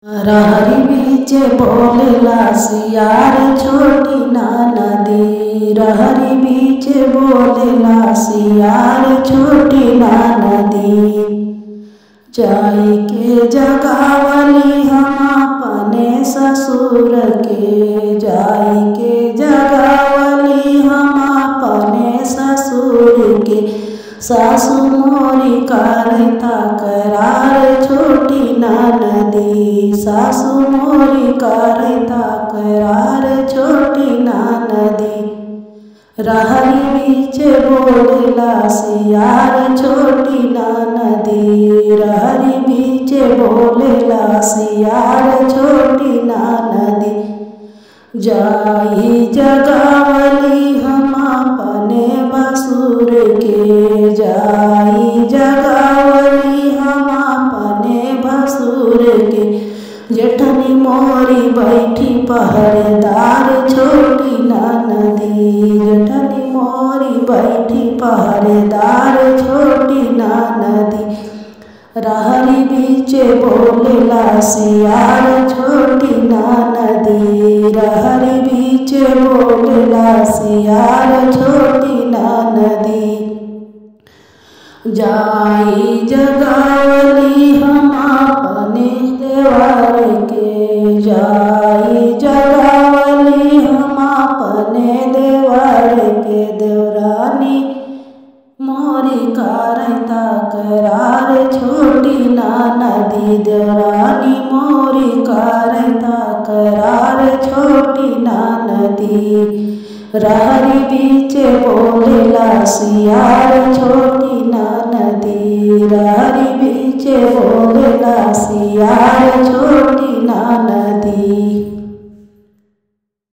रहरी बीचे बोलेला सियार छोटी ना नदी। रहरी बीचे बोलेला सियार छोटी ना नदी। जाई के जगावली हम अपने ससुर के। जाई के जगावली हम अपने ससुर के। सासु मोरी करता करार छोटी ना नदी। सासु मोरी करता करार छोटी ना नदी। रहरी बीचे बोलेला सियार छोटी ना नदी। रहरी बीचे बोलेला सियार छोटी ना नदी। जाई जगावली हम अपने भसुर के। जाई जगावली हम अपने भसुर के। जेठनी मोरी बैठी पहरेदार छोटी ना नदी। जेठनी मोरी बैठी पहरेदार छोटी ना नदी। रहरी बीचे बोलेला सियार छोटी ना नदी। रहरी बीचे बोलेला सियार छोटी ना नदी। जाई जगावली हम अपने देवर के। जाई जगावली हम अपने देवर के। देवरानी मोरी करता करार छोटी ना नदी। देवरानी मोरी करता करार छोटी ना नदी। रहरी बीचे बोलेला सियार छोटी ना नदी। रहरी बीचे बोलेला सियार छोटी